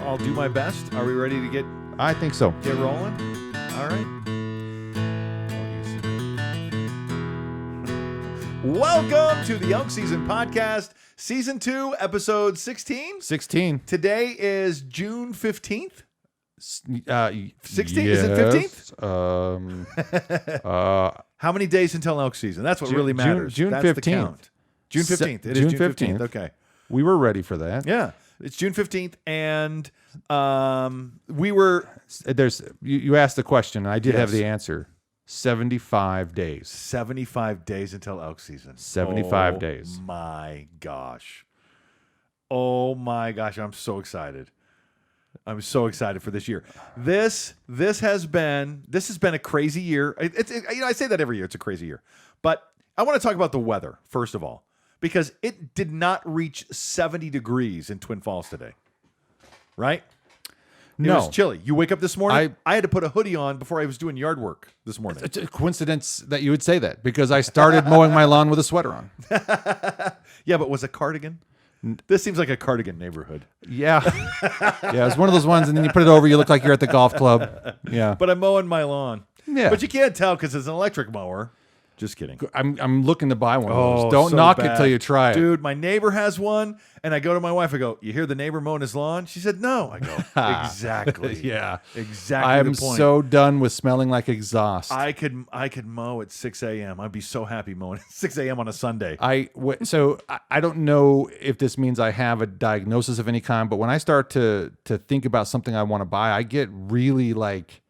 I'll do my best. Are we ready to get I think so. rolling? All right. Welcome to the Elk Season Podcast, Season 2, Episode 16. 16. Today is June 15th. 16th? 16th? Is it 15th? How many days until elk season? That's what really matters. June That's 15th. the count. June 15th. It is June 15th. Okay. We were ready for that. Yeah. It's June 15th, and we were... You asked the question, and I did have Yes. the answer. 75 days. 75 days until elk season. 75 days. My gosh. Oh my gosh, I'm so excited. I'm so excited for this year. This has been a crazy year. I say that every year. It's a crazy year. But I want to talk about the weather first of all, because it did not reach 70 degrees in Twin Falls today. Right? It was chilly. You wake up this morning, I had to put a hoodie on before I was doing yard work this morning. It's a coincidence that you would say that because I started mowing my lawn with a sweater on. Yeah, but was a cardigan? This seems like a cardigan neighborhood. Yeah. Yeah, it's one of those ones, and then you put it over, you look like you're at the golf club. Yeah. But I'm mowing my lawn. Yeah. But you can't tell because it's an electric mower. Just kidding. I'm looking to buy one of those. Oh, Don't so knock bad. it till you try it. Dude, my neighbor has one, and I go to my wife, I go, you hear the neighbor mowing his lawn? She said, no. I go, exactly. Yeah. Exactly I'm the point. so done with smelling like exhaust. I could mow at 6 a.m. I'd be so happy mowing at 6 a.m. on a Sunday. So I don't know if this means I have a diagnosis of any kind, but when I start to think about something I want to buy, I get really like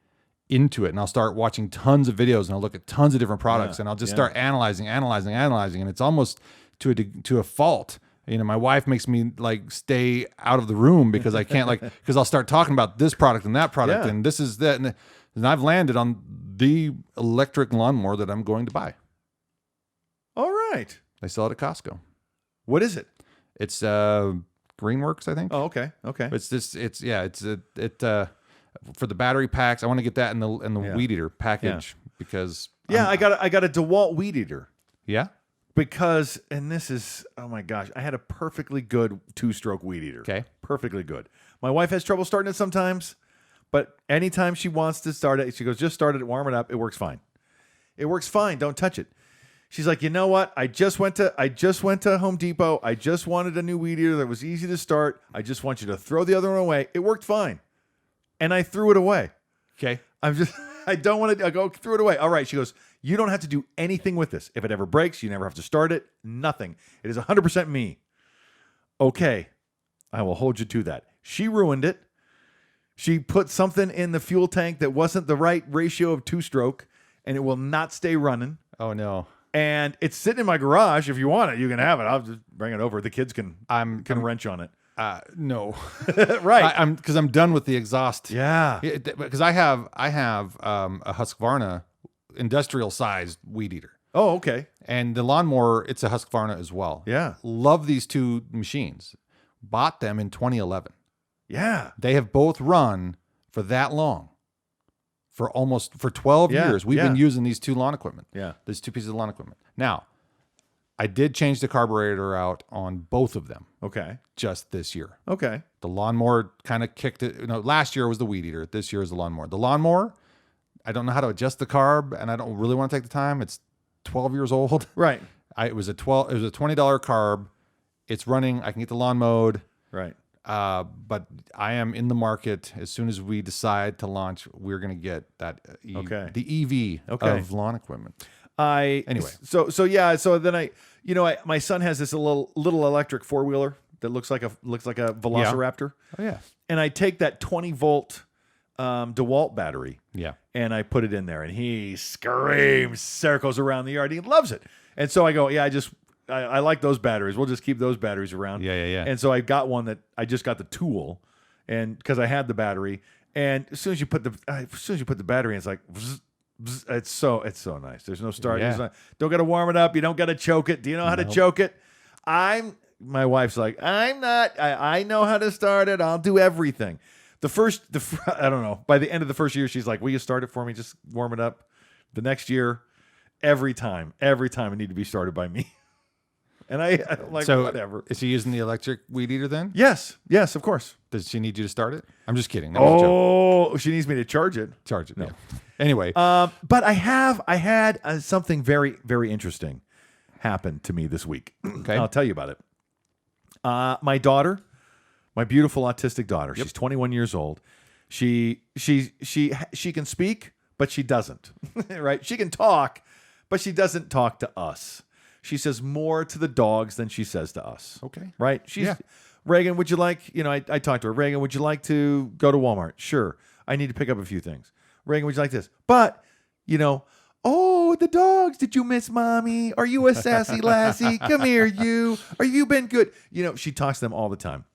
into it, and I'll start watching tons of videos, and I'll look at tons of different products, and I'll just start analyzing, and it's almost to a fault. You know, my wife makes me like stay out of the room because I can't because I'll start talking about this product and that product, and this is that, and I've landed on the electric lawnmower that I'm going to buy. All right. They sell it at Costco. What is it? It's Greenworks, I think. Oh, okay. Okay. For the battery packs, I want to get that in the weed eater package because I got a DeWalt weed eater. Yeah. Because, and this is, oh my gosh, I had a perfectly good 2-stroke weed eater. Okay. Perfectly good. My wife has trouble starting it sometimes, but anytime she wants to start it, she goes, just start it, warm it up. It works fine. It works fine. Don't touch it. She's like, you know what? I just went to Home Depot. I just wanted a new weed eater that was easy to start. I just want you to throw the other one away. It worked fine. And I threw it away. Okay. I don't want to, I go, threw it away. All right. She goes, you don't have to do anything with this. If it ever breaks, you never have to start it. Nothing. It is 100% me. Okay. I will hold you to that. She ruined it. She put something in the fuel tank that wasn't the right ratio of 2-stroke, and it will not stay running. Oh, no. And it's sitting in my garage. If you want it, you can have it. I'll just bring it over. The kids can wrench on it. No. Right. Because I'm done with the exhaust. Yeah. Because I have a Husqvarna industrial sized weed eater. Oh, okay. And the lawnmower, it's a Husqvarna as well. Yeah. Love these two machines. Bought them in 2011. Yeah. They have both run for that long. For 12 years. We've been using these two lawn equipment. Yeah. These two pieces of lawn equipment. Now, I did change the carburetor out on both of them. Okay. Just this year. Okay. The lawnmower kind of kicked it. Last year was the weed eater. This year is the lawnmower. The lawnmower, I don't know how to adjust the carb, and I don't really want to take the time. It's 12 years old. Right. It was a $20 carb. It's running. I can get the lawn mowed. Right. But I am in the market. As soon as we decide to launch, we're going to get that the EV of lawn equipment. Anyway. So then my son has this little electric 4-wheeler that looks like a Velociraptor. Oh yeah. And I take that 20-volt DeWalt battery. Yeah. And I put it in there, and he screams circles around the yard. He loves it. And so I go, I like those batteries. We'll just keep those batteries around. Yeah. And so I got one that I just got the tool, and because I had the battery, and as soon as you put the battery in, it's like, bzz, bzz, it's so nice. There's no start. Yeah. Don't got to warm it up. You don't got to choke it. Do you know how to choke it? My wife's like, I'm not. I know how to start it. I'll do everything. I don't know. By the end of the first year, she's like, will you start it for me? Just warm it up. The next year, every time it need to be started by me. And I'm like, So whatever. Is she using the electric weed eater then? Yes, of course. Does she need you to start it? I'm just kidding. That was a joke. Oh, she needs me to charge it. Charge it. No. Yeah. Anyway. But I had something very, very interesting happen to me this week. Okay. I'll tell you about it. My daughter, my beautiful autistic daughter, she's 21 years old. She can speak, but she doesn't. Right? She can talk, but she doesn't talk to us. She says more to the dogs than she says to us. Okay. Right? Reagan, would you like, I talked to her. Reagan, would you like to go to Walmart? Sure. I need to pick up a few things. Reagan, would you like this? But, oh, the dogs, did you miss mommy? Are you a sassy lassie? Come here, you. Are you been good? She talks to them all the time.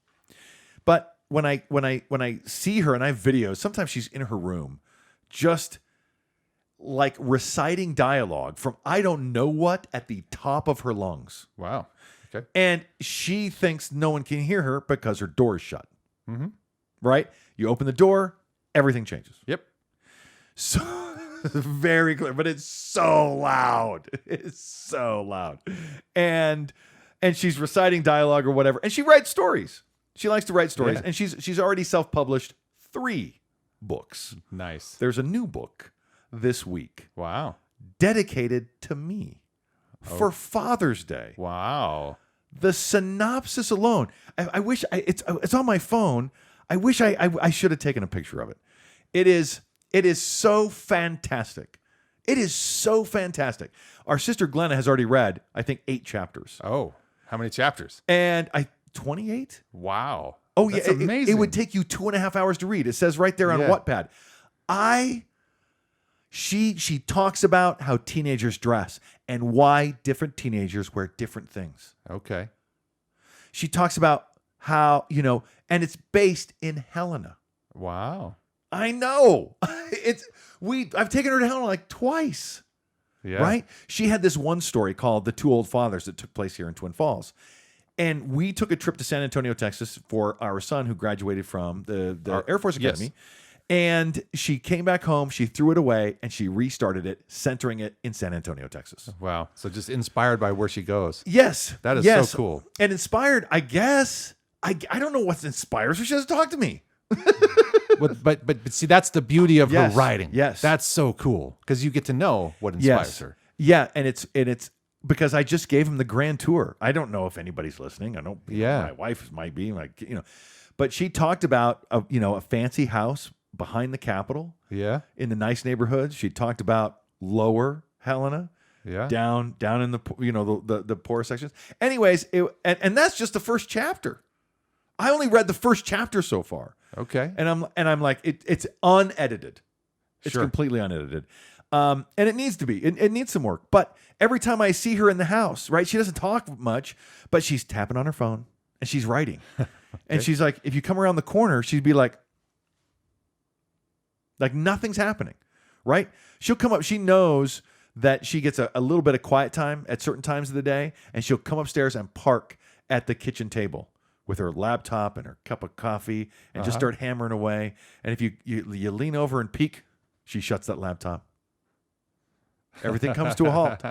But when I see her and I have videos, sometimes she's in her room just like reciting dialogue from I don't know what at the top of her lungs. Wow. Okay. And she thinks no one can hear her because her door is shut. Mm-hmm. Right? You open the door, everything changes. Yep. So very clear, but it's so loud. It's so loud. And she's reciting dialogue or whatever. And she writes stories. She likes to write stories. Yeah. And she's already self-published 3 books. Nice. There's a new book this week Wow. dedicated to me for Father's Day. Wow. The synopsis alone. I wish it's on my phone. I wish I should have taken a picture of it. It is so fantastic. It is so fantastic. Our sister Glenna has already read, I think, 8 chapters. Oh, how many chapters? And 28? Wow. Oh, That's yeah. amazing. It would take you 2.5 hours to read. It says right there on Wattpad. She talks about how teenagers dress and why different teenagers wear different things. Okay. She talks about how, and it's based in Helena. Wow. I know. I've taken her to Helena like twice. Yeah. Right? She had this one story called The 2 Old Fathers that took place here in Twin Falls. And we took a trip to San Antonio, Texas for our son who graduated from the Air Force Academy. Yes. And she came back home, she threw it away, and she restarted it, centering it in San Antonio, Texas. Wow. So just inspired by where she goes. Yes. That is so cool. And inspired, I guess. I don't know what inspires her. She doesn't talk to me. But see, that's the beauty of her Yes. writing. Yes. That's so cool because you get to know what inspires her. Yeah, and it's because I just gave him the grand tour. I don't know if anybody's listening. I don't. My wife might be but she talked about a fancy house behind the Capitol. Yeah. In the nice neighborhoods. She talked about Lower Helena. Yeah. Down in the the poor sections. Anyways, and that's just the first chapter. I only read the first chapter so far. Okay. And I'm like it's unedited. It's Sure. completely unedited. And it needs to be. It needs some work. But every time I see her in the house, right, she doesn't talk much, but she's tapping on her phone and she's writing. And she's like, if you come around the corner, she'd be like nothing's happening, right? She'll come up. She knows that she gets a little bit of quiet time at certain times of the day, and she'll come upstairs and park at the kitchen table with her laptop and her cup of coffee and just start hammering away. And if you lean over and peek, she shuts that laptop. Everything comes to a halt.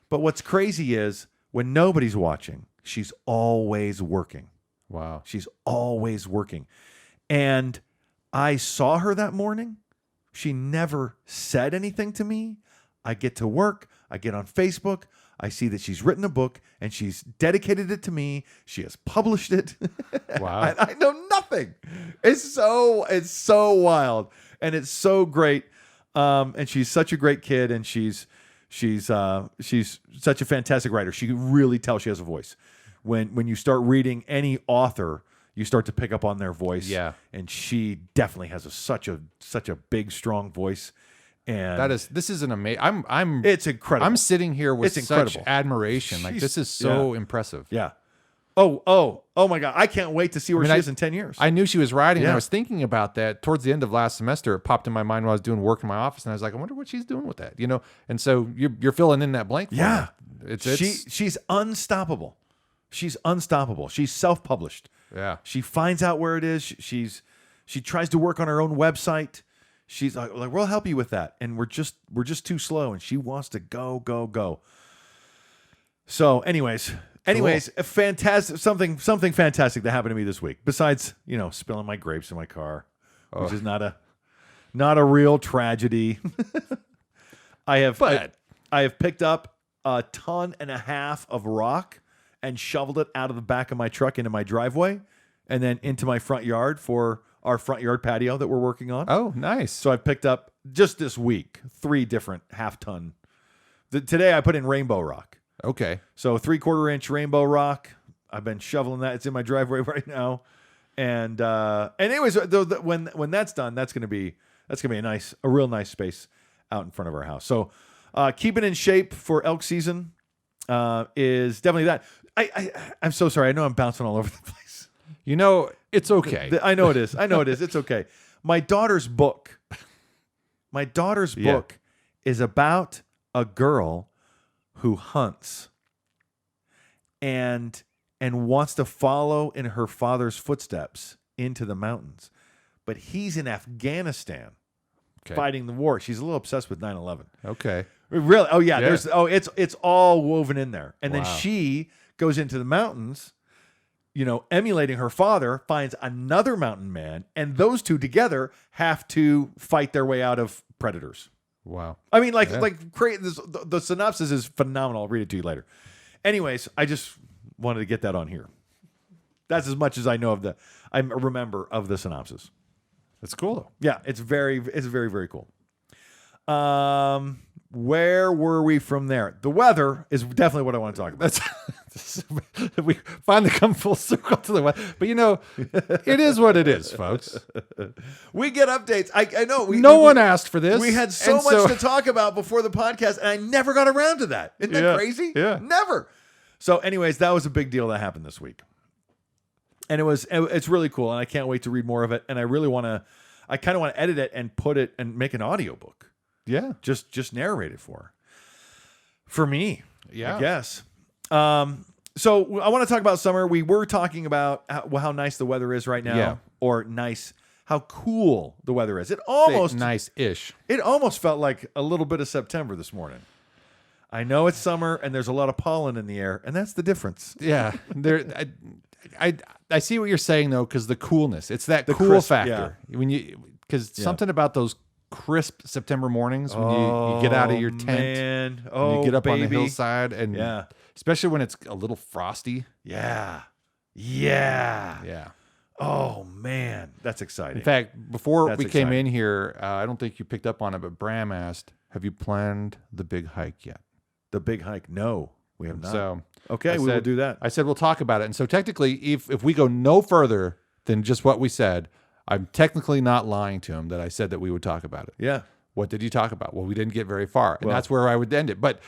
But what's crazy is when nobody's watching, she's always working. Wow. She's always working. And I saw her that morning. She never said anything to me. I get to work. I get on Facebook. I see that she's written a book and she's dedicated it to me. She has published it. Wow. I know nothing. It's so wild and it's so great. And she's such a great kid and she's such a fantastic writer. She can really tell she has a voice. When you start reading any author, you start to pick up on their voice. Yeah. And she definitely has such a big, strong voice. And this is an amazing. it's incredible. I'm sitting here with It's such incredible. admiration. Like this is so impressive. Yeah. Oh my God. I can't wait to see where she is in 10 years. I knew she was writing. And Yeah. I was thinking about that towards the end of last semester. It popped in my mind while I was doing work in my office, and I was like, I wonder what she's doing with that, And so you're filling in that blank. For Yeah. me. She's unstoppable. She's unstoppable. She's self-published. Yeah. She finds out where it is. She tries to work on her own website. She's like, we'll help you with that. And we're just too slow. And she wants to go. So anyways, Anyways, a fantastic something fantastic that happened to me this week. Besides, spilling my grapes in my car, which is not a real tragedy. I have picked up 1.5 tons of rock and shoveled it out of the back of my truck into my driveway and then into my front yard for our front yard patio that we're working on. Oh, nice. So I've picked up just this week 3 different 1/2 ton. Today I put in rainbow rock. Okay. So 3/4 inch rainbow rock. I've been shoveling that. It's in my driveway right now. And anyways, when that's done, that's gonna be a real nice space out in front of our house. So keeping in shape for elk season is definitely that. I'm so sorry. I know I'm bouncing all over the place. It's okay. I know it is. It's okay. My daughter's book is about a girl who hunts and wants to follow in her father's footsteps into the mountains. But he's in Afghanistan fighting the war. She's a little obsessed with 9/11. Okay. Really? Oh yeah. Yeah. It's all woven in there. And then Wow. she goes into the mountains, emulating her father, finds another mountain man, and those two together have to fight their way out of predators. Wow. I mean, the synopsis is phenomenal. I'll read it to you later. Anyways, I just wanted to get that on here. That's as much as I remember of the synopsis. That's cool though. Yeah, it's very, very cool. Where were we from there? The weather is definitely what I want to talk about. We finally come full circle to the weather. But it is what it is, folks. We get updates. I know. No one asked for this. We had so much to talk about before the podcast, and I never got around to that. Isn't that crazy? Yeah. Never. So anyways, that was a big deal that happened this week. And it's really cool, and I can't wait to read more of it. And I kind of want to edit it and put it and make an audiobook. Yeah. Just narrate it for me. Yeah. I guess. So I want to talk about summer. We were talking about how nice the weather is right now. Yeah. Or how cool the weather is. It almost nice-ish. It almost felt like a little bit of September this morning. I know it's summer and there's a lot of pollen in the air, and that's the difference. Yeah. I see what you're saying though, because the coolness. It's that The cool crisp, factor. Something about those crisp September mornings when you get out of your tent and you get up on the baby. hillside, and especially when it's a little frosty. Yeah. Oh man, that's exciting. In fact, before That's we came exciting. in here, I don't think you picked up on it, but Bram asked, "Have you planned the big hike yet?" The big hike? No, we have not. So okay, we will do that. I said we'll talk about it. And so technically, if we go no further than just what we said, I'm technically not lying to him that I said that we would talk about it. Yeah. What did you talk about? Well, we didn't get very far, and that's where I would end it. But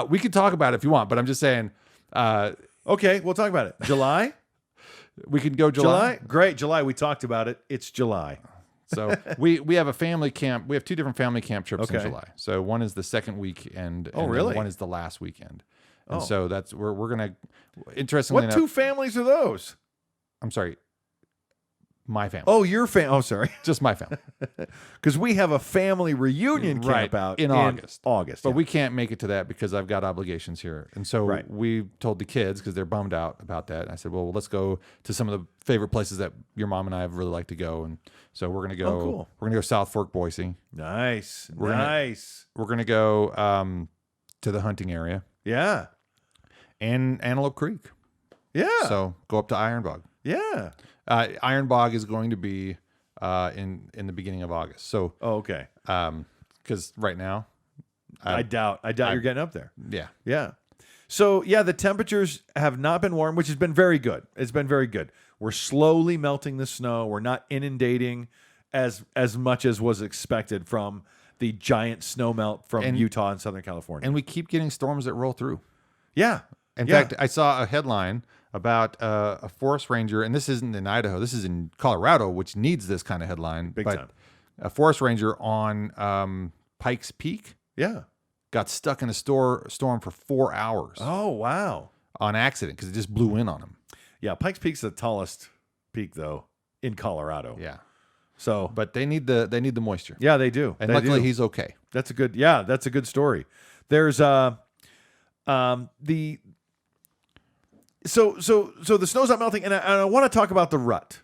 we could talk about it if you want. But I'm just saying. Okay, we'll talk about it. July? We can go July. Great. July. We talked about it. It's July. So we have a family camp. We have 2 different family camp trips in Okay. July. So one is the second weekend. Oh, and really? then one is the last weekend. And Oh. so that's we're gonna. Interestingly What enough, 2 families are those? I'm sorry, my family. Oh, your family. Oh, sorry. Just my family. Because we have a family reunion camp out in August. August. But yeah. we can't make it to that because I've got obligations here. And so Right. we told the kids, because they're bummed out about that. I said, well, let's go to some of the favorite places that your mom and I have really liked to go. And so we're going to go. Oh, cool. We're going to go South Fork, Boise. Nice. We're nice. We're going to go to the hunting area Yeah. and Antelope Creek. Yeah. So go up to Iron Bog. Yeah. Iron Bog is going to be in the beginning of August. So Oh, okay. because right now, I doubt you're getting up there. yeah. Yeah. So yeah, the temperatures have not been warm, which has been very good. It's been very good. We're slowly melting the snow. We're not inundating as much as was expected from the giant snow melt from Utah and Southern California. And we keep getting storms that roll through. Yeah. In fact, I saw a headline about a forest ranger, and this isn't in Idaho. This is in Colorado, which needs this kind of headline. Big but time. A forest ranger on Pikes Peak Yeah. got stuck in a storm for 4 hours Oh, wow. on accident because it just blew in on him. Yeah, Pikes Peak's the tallest peak though in Colorado. Yeah. So, But they need the moisture. yeah, they do. And They luckily do. he's okay. That's a good story. There's so the snow's not melting, and I want to talk about the rut.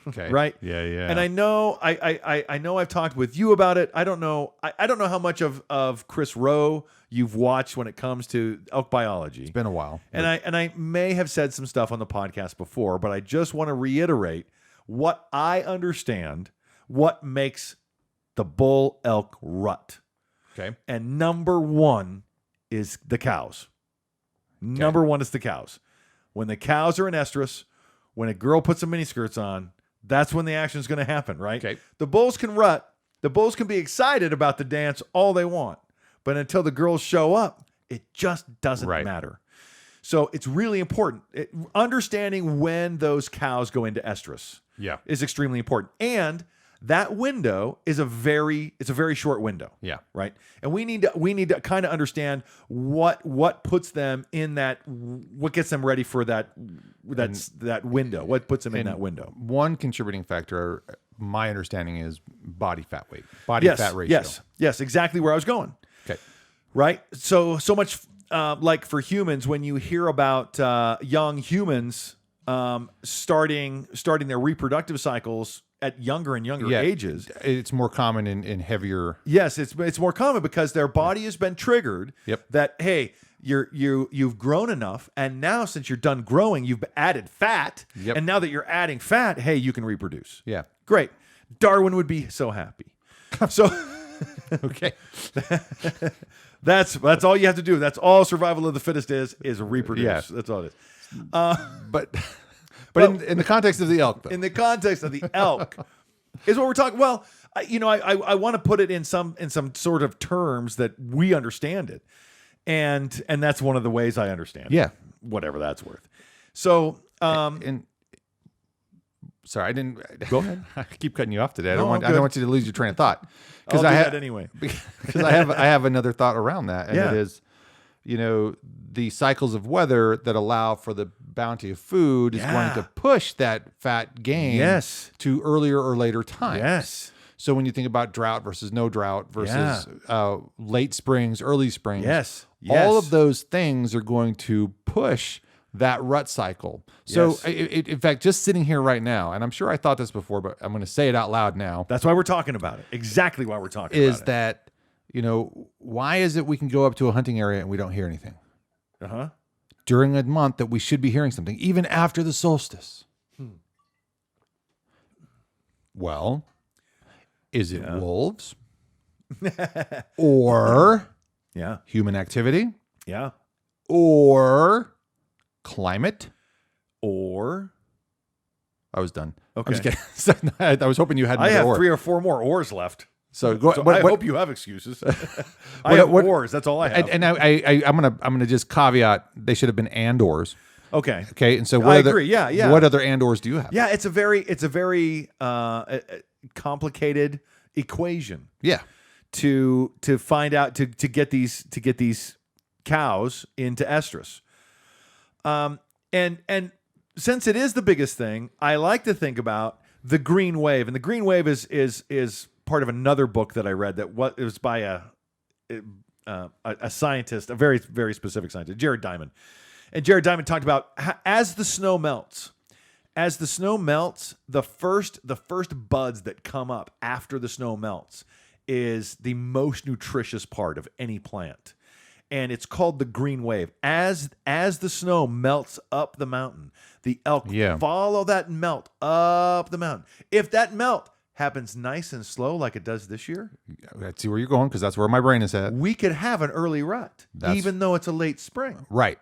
Okay. Right? Yeah. And I know I know I've talked with you about it. I don't know how much of Chris Rowe you've watched when it comes to elk biology. It's been a while. And I may have said some stuff on the podcast before, but I just want to reiterate what I understand what makes the bull elk rut. Okay. And number one is the cows. Number one is the cows. When the cows are in estrus, when a girl puts some miniskirts on, that's when the action is going to happen, right? Okay. The bulls can rut. The bulls can be excited about the dance all they want. But until the girls show up, it just doesn't matter. So it's really important. Understanding when those cows go into estrus is extremely important. And that window is a very short window. Yeah. Right. And we need to kind of understand what puts them in what gets them ready for that window. What puts them in that window. One contributing factor, my understanding, is body fat weight. Fat ratio. Yes, exactly where I was going. Okay. Right. So much like for humans, when you hear about young humans starting their reproductive cycles at younger and younger ages. It's more common in heavier. Yes, it's more common because their body has been triggered. Yep. That hey, you've grown enough, and now since you're done growing, you've added fat. Yep. And now that you're adding fat, hey, you can reproduce. Yeah. Great. Darwin would be so happy. So Okay. that's all you have to do. That's all survival of the fittest is reproduce. Yeah. That's all it is. But in the context of the elk, though. In the context of the elk, is what we're talking. Well, I want to put it in some sort of terms that we understand it, and that's one of the ways I understand it. Yeah, whatever that's worth. So, and sorry, I didn't go ahead. I keep cutting you off today. I No, don't want you to lose your train of thought I'll I do have that anyway. Because I have another thought around that, and it is, the cycles of weather that allow for the bounty of food is going to push that fat gain to earlier or later times. Yes. So when you think about drought versus no drought versus late springs, early springs, all of those things are going to push that rut cycle. So in fact, just sitting here right now, and I'm sure I thought this before, but I'm going to say it out loud now. That's why we're talking about it. Exactly why we're talking about it. Is that, why is it we can go up to a hunting area and we don't hear anything? During a month that we should be hearing something, even after the solstice. Well, is it wolves? Or human activity? Yeah. Or climate? Or I was done. Okay. I'm just kidding. I was hoping you had. I have or. 3 or 4 more oars left. So, I hope you have excuses. I have oars. That's all I have. And I'm gonna just caveat. They should have been and ors. Okay. Okay. And so I agree. Yeah. What other and ors do you have? Yeah. It's a very complicated equation. Yeah. To find out to get these cows into estrus. And since it is the biggest thing, I like to think about the green wave, and the green wave is part of another book that I read it was by a scientist, a very, very specific scientist, Jared Diamond. And Jared Diamond talked about as the snow melts, the first buds that come up after the snow melts is the most nutritious part of any plant. And it's called the green wave. As the snow melts up the mountain, the elk follow that melt up the mountain. If that melt happens nice and slow like it does this year, I see where you're going, because that's where my brain is at. we could have an early rut, even though it's a late spring. Right.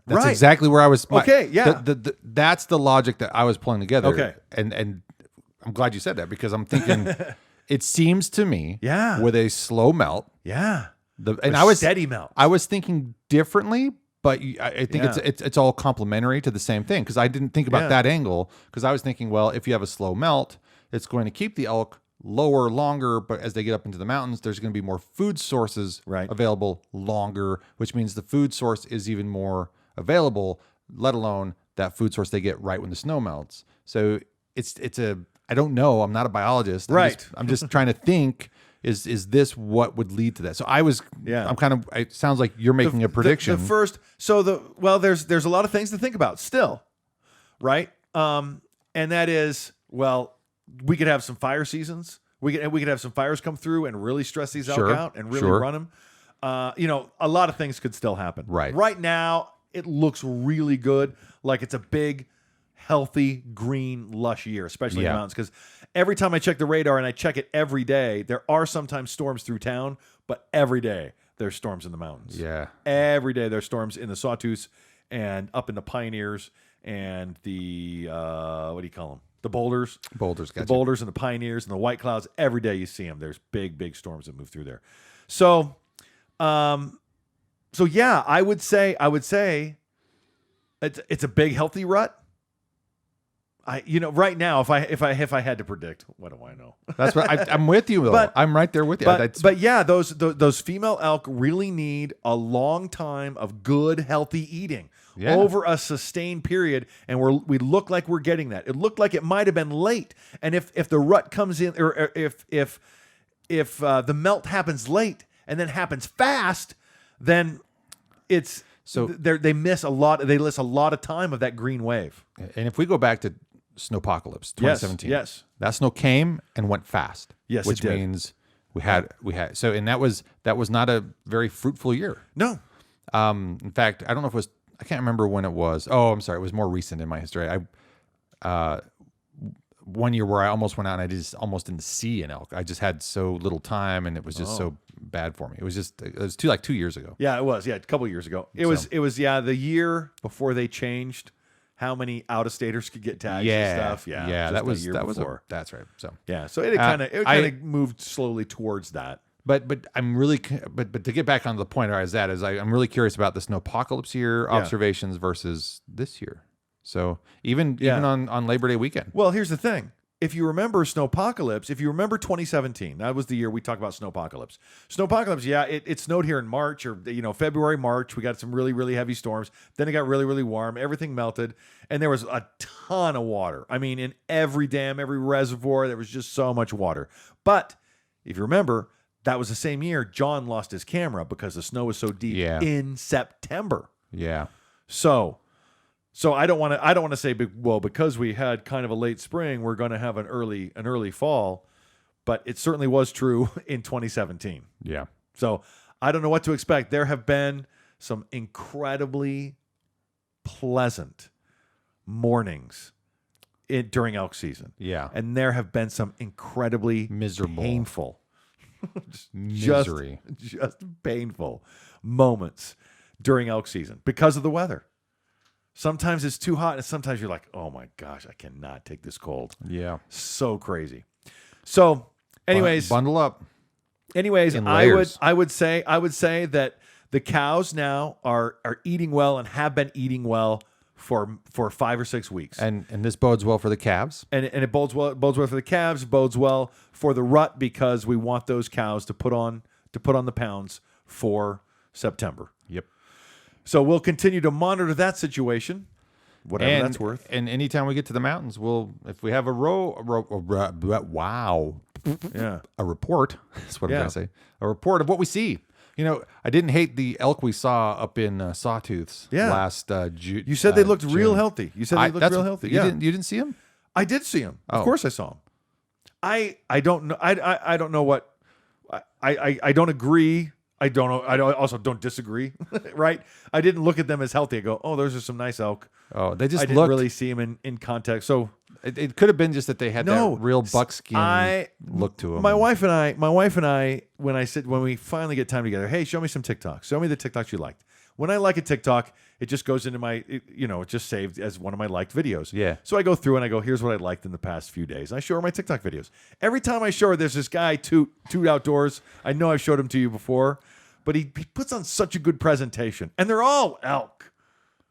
That's exactly where I was. That's the logic that I was pulling together. Okay. And I'm glad you said that, because I'm thinking it seems to me with a slow melt. Yeah. Steady melt. I was thinking differently, but I think it's all complementary to the same thing, because I didn't think about that angle, because I was thinking, well, if you have a slow melt, it's going to keep the elk lower longer, but as they get up into the mountains, there's going to be more food sources available longer, which means the food source is even more available, let alone that food source they get right when the snow melts. So it's I don't know. I'm not a biologist. I'm just trying to think Is this what would lead to that? So Yeah. I'm kind of, it sounds like you're making a prediction. There's a lot of things to think about still, right? And that is, well, we could have some fire seasons. We could have some fires come through and really stress these elk out and really run them. A lot of things could still happen. Right. Right now, it looks really good. Like it's a big, healthy, green, lush year, especially in the mountains. Because every time I check the radar, and I check it every day, there are sometimes storms through town, but every day there's storms in the mountains. Yeah. Every day there's storms in the Sawtooths and up in the Pioneers and the, what do you call them? The boulders. Boulders, gotcha. The boulders and the Pioneers and the White Clouds. Every day you see them. There's big, big storms that move through there. So, yeah, I would say it's a big, healthy rut. Right now, if I had to predict, what do I know? That's what I'm with you, though. I'm right there with you. But yeah, those female elk really need a long time of good, healthy eating over a sustained period, and we look like we're getting that. It looked like it might have been late, and if the rut comes in, or if the melt happens late and then happens fast, then it's they miss a lot. They miss a lot of time of that green wave. And if we go back to Snowpocalypse 2017. Yes. That snow came and went fast. Yes, which it did. means we had so, and that was not a very fruitful year. No. In fact, I don't know if it was, I can't remember when it was. Oh, I'm sorry. It was more recent in my history. One year where I almost went out and I just almost didn't see an elk. I just had so little time and it was just so bad for me. It was 2 years ago. Yeah, it was. Yeah, a couple years ago. It was the year before they changed how many out-of-staters could get tags and stuff. Yeah, that was before. That's right. So yeah, so it kind of moved slowly towards that. But I'm really but to get back on the point where I was at is I'm really curious about the Snowpocalypse year observations versus this year. So even on Labor Day weekend. Well, here's the thing. If you remember Snowpocalypse, if you remember 2017, that was the year we talked about Snowpocalypse. Snowpocalypse, it snowed here in March or February, March. We got some really, really heavy storms. Then it got really, really warm. Everything melted. And there was a ton of water. I mean, in every dam, every reservoir, there was just so much water. But if you remember, that was the same year John lost his camera because the snow was so deep in September. Yeah. So I don't want to say, well, because we had kind of a late spring, we're going to have an early fall, but it certainly was true in 2017. Yeah. So I don't know what to expect. There have been some incredibly pleasant mornings during elk season. Yeah. And there have been some incredibly miserable, painful, misery, just painful moments during elk season because of the weather. Sometimes it's too hot, and sometimes you're like, oh my gosh, I cannot take this cold. Yeah. So crazy. So, anyways. Bundle up. Anyways, I would say that the cows now are eating well and have been eating well for 5 or 6 weeks. And this bodes well for the calves. And it bodes well for the calves, bodes well for the rut because we want those cows to put on the pounds for September. Yep. So we'll continue to monitor that situation, whatever that's worth. And anytime we get to the mountains, if we have a report, that's what I'm going to say, a report of what we see. I didn't hate the elk we saw up in Sawtooths last June. You said they looked real healthy. You said they looked real healthy. You didn't see them? I did see them. Of course I saw them. I don't know. I don't know what. I don't agree. I don't know. I also don't disagree, right? I didn't look at them as healthy. I go, oh, those are some nice elk. Oh, they just I didn't really see them in context. So it could have been just that they had that real buckskin look to them. My wife and I, when we finally get time together, hey, show me some TikToks. Show me the TikToks you liked. When I like a TikTok, it just goes into it's just saved as one of my liked videos. Yeah. So I go through and I go, here's what I liked in the past few days. And I show her my TikTok videos. Every time I show her, there's this guy, Toot Outdoors. I know I've showed him to you before, but he puts on such a good presentation. And they're all elk.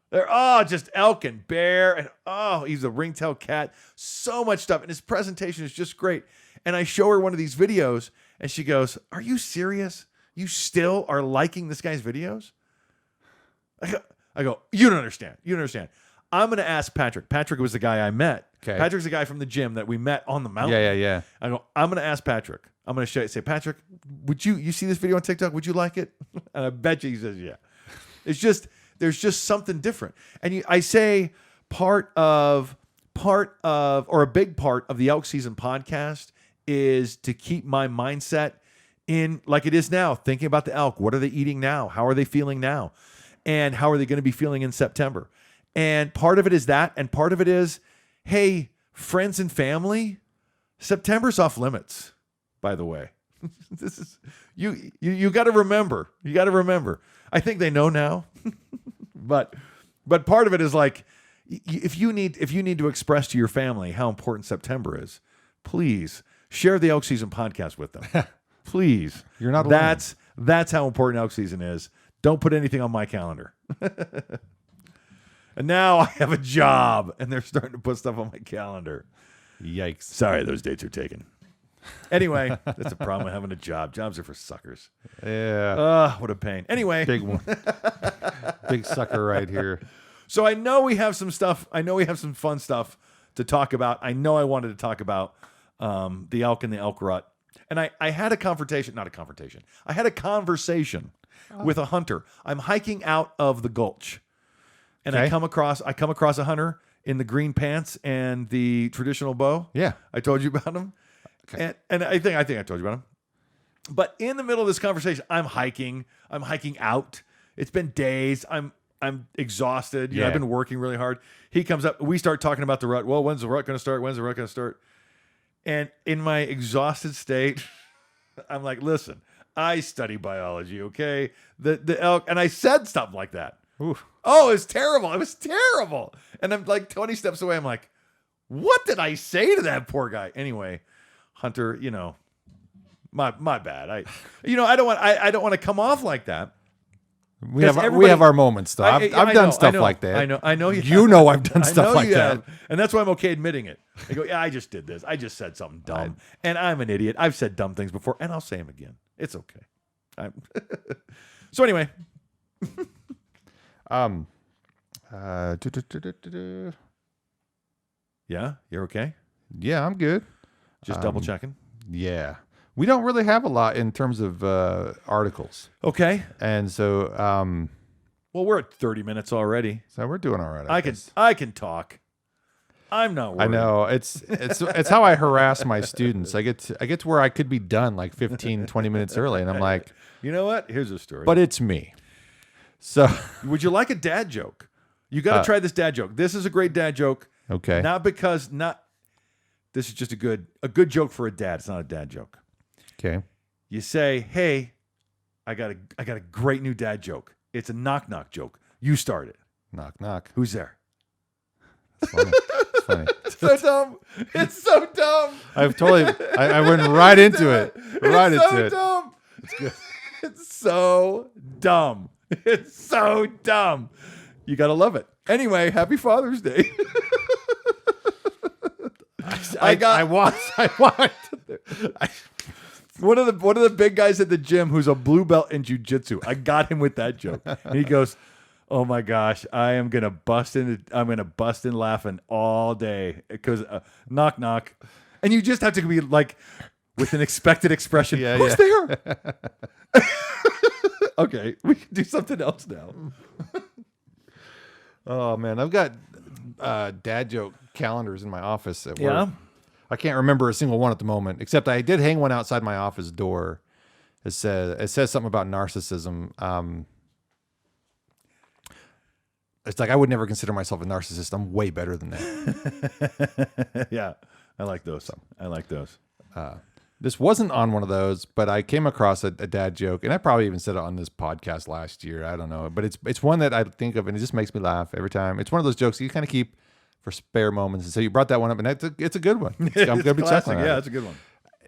They're all just elk and bear. And he's a ringtail cat. So much stuff. And his presentation is just great. And I show her one of these videos and she goes, are you serious? You still are liking this guy's videos? I go, you don't understand. I'm going to ask Patrick. Patrick was the guy I met Okay. Patrick's a guy from the gym that we met on the mountain. Yeah. I go, I'm going to ask Patrick. I'm going to say, Patrick, would you see this video on TikTok? Would you like it? And I bet you he says, yeah. It's just, there's just something different. And I say part of, or a big part of the Elk Season podcast is to keep my mindset in like it is now, thinking about the elk. What are they eating now? How are they feeling now? And how are they going to be feeling in September? And part of it is that. And part of it is, hey, friends and family, September's off limits, by the way. This is you got to remember. You got to remember. I think they know now. but part of it is like, if you need to express to your family how important September is, please share the Elk Season podcast with them. Please. You're not alone. That's how important Elk Season is. Don't put anything on my calendar. And now I have a job, and they're starting to put stuff on my calendar. Yikes. Sorry, those dates are taken. Anyway, that's a problem with having a job. Jobs are for suckers. Yeah. What a pain. Anyway. Big one. Big sucker right here. So I know we have some stuff. I know we have some fun stuff to talk about. I know I wanted to talk about the elk and the elk rut. And I had a confrontation, not a confrontation. I had a conversation with a hunter. I'm hiking out of the gulch. And Okay. I come across a hunter in the green pants and the traditional bow. Yeah. I told you about him. Okay. And I think I told you about him. But in the middle of this conversation, I'm hiking out. It's been days. I'm exhausted. You know, Yeah. I've been working really hard. He comes up. We start talking about the rut. Well, when's the rut going to start? When's the rut going to start? And in my exhausted state, I'm like, listen, I study biology, okay? The elk, and I said stuff like that. Oof. Oh, it was terrible. It was terrible. And I'm like 20 steps away. I'm like, what did I say to that poor guy? Anyway, Hunter, my bad. I don't want to come off like that. We have our moments though. I've done stuff like that. I know you know I've done stuff like that. Have, and that's why I'm okay admitting it. I go, yeah, I just did this. I just said something dumb, and I'm an idiot. I've said dumb things before, and I'll say them again. It's okay. So anyway, yeah, you're okay. Yeah, I'm good. Just double checking. Yeah. We don't really have a lot in terms of articles. Okay. And so well, we're at 30 minutes already. so we're doing all right. I can talk. I'm not worried. I know. It's how I harass my students. I get to where I could be done like 15, 20 minutes early, and I'm like, you know what? Here's a story. but it's me. So would you like a dad joke? You got to try this dad joke. This is a great dad joke. Okay. This is just a good joke for a dad. It's not a dad joke. Okay. You say, "Hey, I got a great new dad joke. It's a knock knock joke. You start it. Knock knock. Who's there?" It's funny. It's funny. It's so dumb. It's so dumb. I went right into it. Right It's so into it. dumb. It's good. It's so dumb. It's so dumb. You gotta love it. Anyway, happy Father's Day. I want. One of the big guys at the gym who's a blue belt in jiu-jitsu. I got him with that joke. And he goes, "Oh my gosh, I'm gonna bust in laughing all day because knock knock," and you just have to be like with an expected expression. Yeah, Who's there? Okay, we can do something else now. Oh man, I've got dad joke calendars in my office at work. Yeah. I can't remember a single one at the moment, except I did hang one outside my office door. It says something about narcissism. It's like I would never consider myself a narcissist. I'm way better than that. Yeah, I like those. I like those. This wasn't on one of those, but I came across a dad joke, and I probably even said it on this podcast last year. I don't know, but it's one that I think of, and it just makes me laugh every time. It's one of those jokes that you kind of keep for spare moments. And so you brought that one up, and it's a good one. I'm going to be chuckling. Yeah, it's a good one.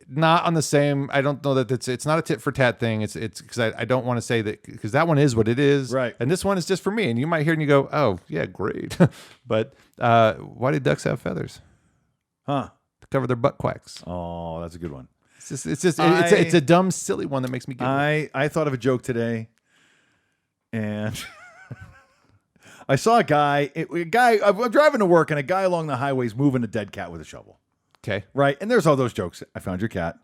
Not on the same. I don't know that it's not a tit for tat thing. It's because I don't want to say that, because that one is what it is, right? And this one is just for me. And you might hear it and you go, "Oh yeah, great." But why do ducks have feathers? Huh? To cover their butt quacks. Oh, that's a good one. It's a dumb, silly one that makes me giggle. I thought of a joke today, and I saw a guy. I'm driving to work, and a guy along the highway's moving a dead cat with a shovel. Okay. Right, and there's all those jokes. I found your cat,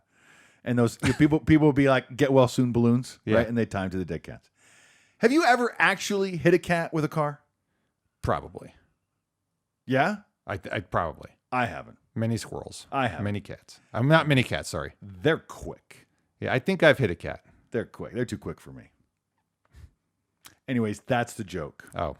and those people will be like, "Get well soon, balloons," Yeah. right? And they tie 'em to the dead cats. Have you ever actually hit a cat with a car? Probably. Yeah, I probably. I haven't. Many squirrels. I have. Many cats. I'm not many cats. Sorry. They're quick. Yeah, I think I've hit a cat. They're quick. They're too quick for me. Anyways, that's the joke. Oh.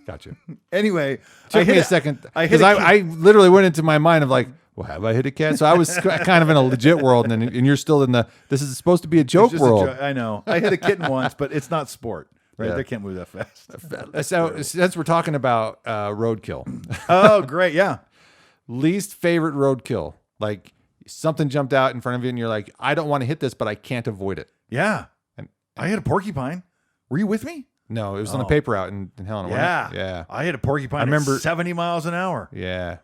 Gotcha. Anyway, Took me a second hit because a cat. I literally went into my mind of like, well, have I hit a cat? So I was kind of in a legit world, and you're still in the. This is supposed to be a joke It's just a world. I know. I hit a kitten once, but it's not sport, right? Yeah. They can't move that fast. So since we're talking about roadkill, Oh, great. Yeah. least favorite roadkill, like something jumped out in front of you, and you're like, I don't want to hit this, but I can't avoid it. Yeah. And I hit a porcupine. Were you with me? no, it was on the paper out in Helena. wasn't it? Yeah. I hit a porcupine. I remember- at 70 miles an hour. Yeah.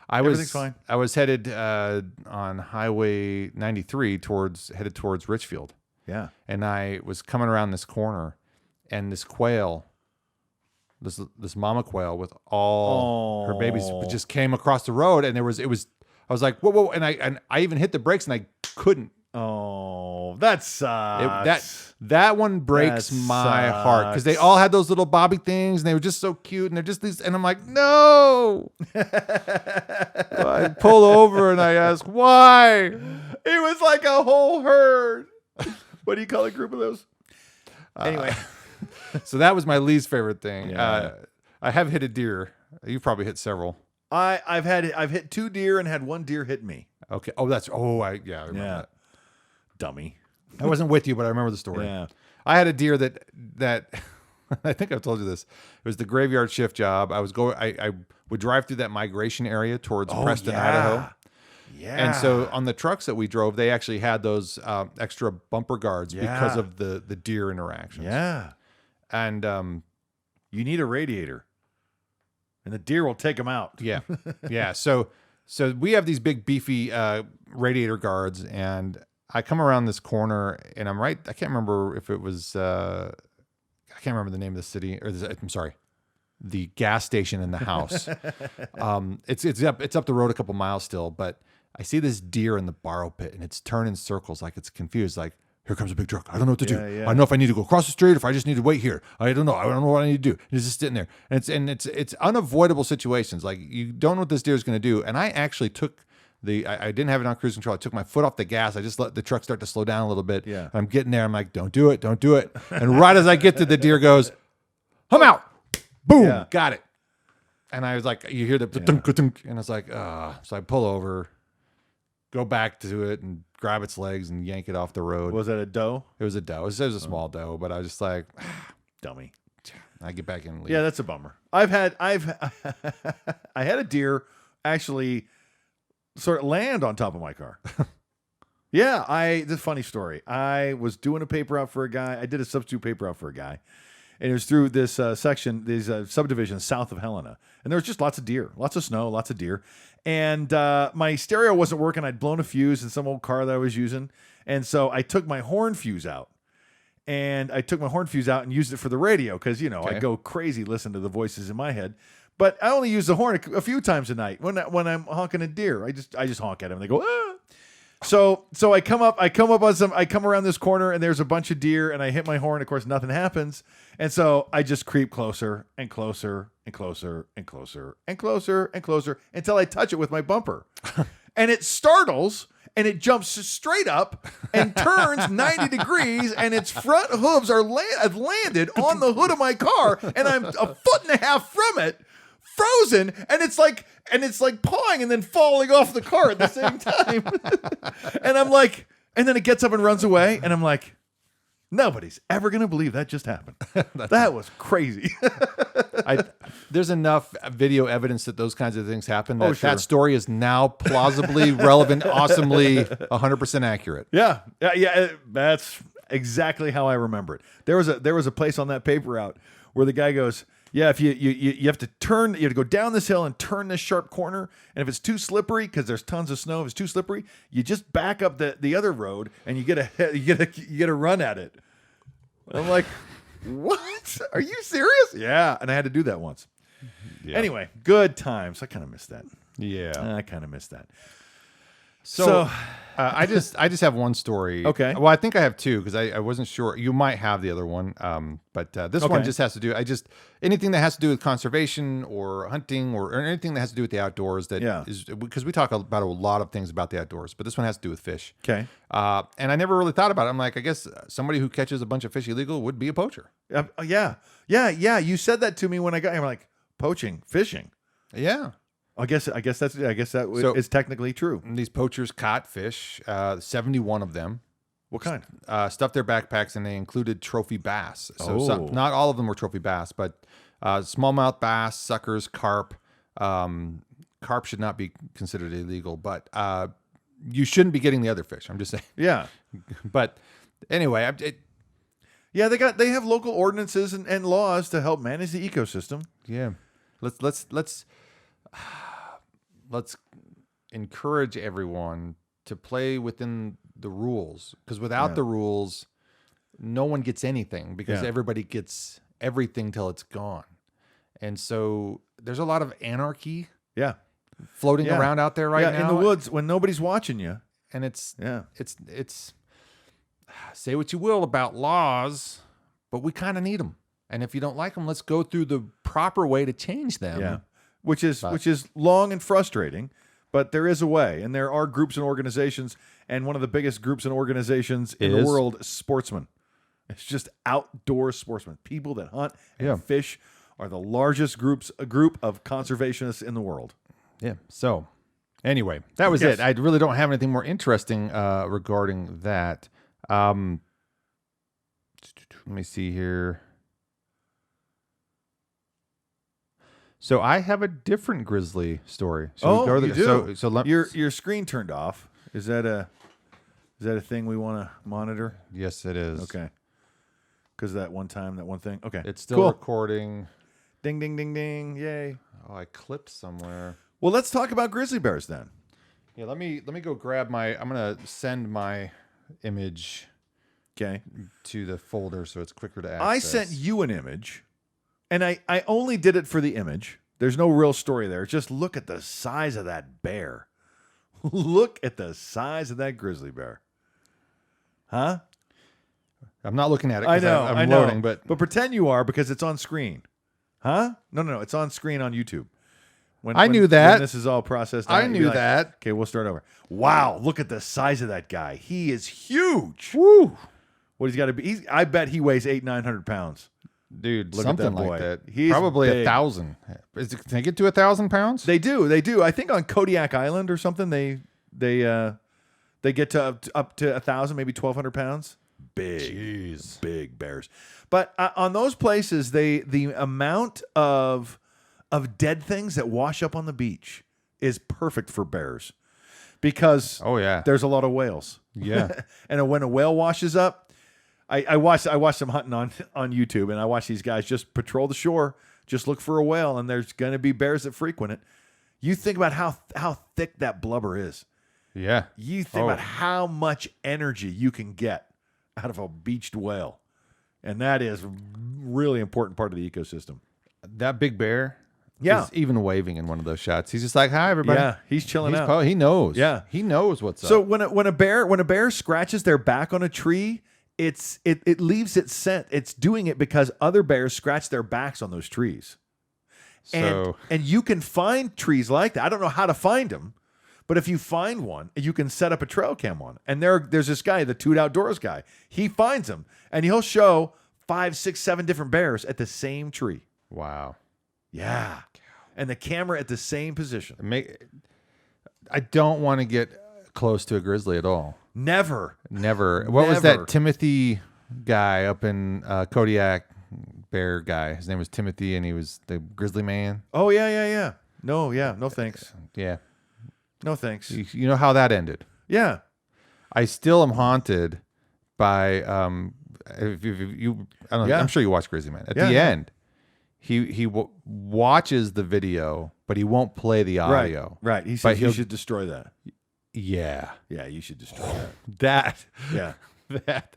Everything's fine. I was headed on Highway 93 headed towards Richfield, Yeah. and I was coming around this corner, and this quail, this mama quail with all her babies Oh. just came across the road, and I was like, whoa, and I even hit the brakes, and I couldn't. Oh, that sucks. That one breaks That my heart because they sucks. all had those little bobby things, and they were just so cute, and they're just these, and I'm like, no. I pull over and I ask why. It was like a whole herd. What do you call a group of those? Anyway. So that was my least favorite thing. Yeah. I have hit a deer. You've probably hit several. I've hit 2 deer and had 1 deer hit me. Okay. Oh, I remember that. Dummy. I wasn't with you, but I remember the story. Yeah. I had a deer that I think I've told you this. It was the graveyard shift job. I would drive through that migration area towards Preston, Idaho. Yeah. And so on the trucks that we drove, they actually had those extra bumper guards because of the deer interactions. Yeah. And You need a radiator. And the deer will take them out. yeah, yeah. So we have these big beefy radiator guards, and I come around this corner, and I'm right. I can't remember if it was. I can't remember the name of the city, I'm sorry, the gas station in the house. It's up the road a couple miles still, but I see this deer in the borrow pit, and it's turning circles like it's confused. Like, here comes a big truck. I don't know what to do. Yeah. I don't know if I need to go across the street, if I just need to wait here. I don't know. I don't know what I need to do. It's just sitting there, and it's unavoidable situations. Like, you don't know what this deer is going to do. And I actually took I didn't have it on cruise control. I took my foot off the gas. I just let the truck start to slow down a little bit. Yeah. I'm getting there. I'm like, don't do it. And right as I get to the deer goes, I'm out. Boom. Yeah. Got it. And I was like, you hear the thunk, thunk, and I was like, so I pull over, go back to it and grab its legs and yank it off the road. Was that a doe? It was a doe. It was a small doe, but I was just like, Dummy. I get back in and leave. Yeah, that's a bummer. I had a deer actually sort of land on top of my car. Yeah, this is a funny story. I was doing a paper out for a guy. I did a substitute paper out for a guy. And it was through this section, these subdivisions south of Helena. And there was just lots of deer, lots of snow, lots of deer. And my stereo wasn't working. I'd blown a fuse in some old car that I was using. And so I took my horn fuse out. And used it for the radio because, I go crazy listening to the voices in my head. But I only use the horn a few times a night when I'm honking a deer. I just honk at them. And they go, ah. So I come around this corner and there's a bunch of deer and I hit my horn. Of course, nothing happens. And so I just creep closer and closer and closer and closer and closer and closer until I touch it with my bumper. And it startles and it jumps straight up and turns 90 degrees and its front hooves have landed on the hood of my car and I'm a foot and a half from it. Frozen, and it's like pawing and then falling off the car at the same time. And I'm like, and then it gets up and runs away, and I'm like, nobody's ever gonna believe that just happened. That was crazy. There's enough video evidence that those kinds of things happen that sure. that story is now plausibly relevant, awesomely 100% accurate. Yeah. That's exactly how I remember it. There was a place on that paper out where the guy goes, yeah, if you have to turn, you have to go down this hill and turn this sharp corner. And if it's too slippery, because there's tons of snow, if it's too slippery, you just back up the other road and you get a run at it. I'm like, What? Are you serious? Yeah. And I had to do that once. Yeah. Anyway, good times. I kind of missed that. Yeah. I kind of missed that. So I just have one story. Okay. Well, I think I have two because I wasn't sure. You might have the other one. But this one just has to do. Anything that has to do with conservation or hunting or anything that has to do with the outdoors. Is because we talk about a lot of things about the outdoors, but this one has to do with fish. Okay. And I never really thought about it. I'm like, I guess somebody who catches a bunch of fish illegal would be a poacher. Yeah. You said that to me when I got here. I'm like, poaching, fishing. Yeah. I guess that is technically true. And these poachers caught fish, 71 of them. What kind? Stuffed their backpacks, and they included trophy bass. So Oh. not all of them were trophy bass, but smallmouth bass, suckers, carp. Carp should not be considered illegal, but you shouldn't be getting the other fish. I'm just saying. Yeah. But anyway, Yeah, they have local ordinances and laws to help manage the ecosystem. yeah, let's encourage everyone to play within the rules, because without the rules, no one gets anything, because everybody gets everything till it's gone. And so there's a lot of anarchy floating around out there right now in the woods when nobody's watching you. And it's Yeah. it's say what you will about laws, but we kind of need them. And if you don't like them, let's go through the proper way to change them. Yeah. Which is long and frustrating, but there is a way, and there are groups and organizations, and one of the biggest groups and organizations in the world is sportsmen. It's just outdoor sportsmen. People that hunt and fish are the largest group of conservationists in the world. Yeah. So anyway, that was it. I really don't have anything more interesting regarding that. Let me see here. So I have a different grizzly story. You do? So your screen turned off. Is that a thing we want to monitor? Yes, it is. Okay. Because that one thing. Okay. It's still recording. Ding, ding, ding, ding. Yay. Oh, I clipped somewhere. Well, let's talk about grizzly bears then. Yeah, let me go grab I'm going to send my image to the folder so it's quicker to access. I sent you an image. And I only did it for the image. There's no real story there. Just look at the size of that bear. Look at the size of that grizzly bear. Huh? I'm not looking at it. I know. I'm loading, but pretend you are, because it's on screen. Huh? No. It's on screen on YouTube. I knew that. When this is all processed out, I knew that. Okay, we'll start over. Wow, look at the size of that guy. He is huge. Woo! What he's got to be? I bet he weighs 800-900 pounds. Dude, Look something at that boy. like that. He's probably big. 1,000. Can they get to 1,000 pounds? They do. I think on Kodiak Island or something, they get to up to 1,000, maybe 1,200 pounds. Big bears. But on those places, the amount of dead things that wash up on the beach is perfect for bears, because there's a lot of whales. Yeah, and when a whale washes up. I watched some hunting on YouTube, and I watch these guys just patrol the shore, just look for a whale, and there's going to be bears that frequent it. You think about how thick that blubber is. Yeah. You think about how much energy you can get out of a beached whale, and that is a really important part of the ecosystem. That big bear is even waving in one of those shots. He's just like, "Hi, everybody." Yeah, he's chilling out. He knows. Yeah, he knows what's up. So when a bear scratches their back on a tree, it leaves its scent. It's doing it because other bears scratch their backs on those trees. And you can find trees like that. I don't know how to find them, but if you find one, you can set up a trail cam on. And there's this guy, the Toot Outdoors guy. He finds them, and he'll show 5, 6, 7 different bears at the same tree. Wow. Yeah. And the camera at the same position. I don't want to get close to a grizzly at all. Never. What was that Timothy guy up in Kodiak, bear guy? His name was Timothy, and he was the grizzly man. Oh, yeah. No thanks. Yeah. No thanks. You know how that ended. Yeah. I still am haunted by I'm sure you watch Grizzly Man. At the end, he watches the video, but he won't play the audio. Right. He says you should destroy that. Yeah. Yeah, you should destroy that. That. Yeah. That.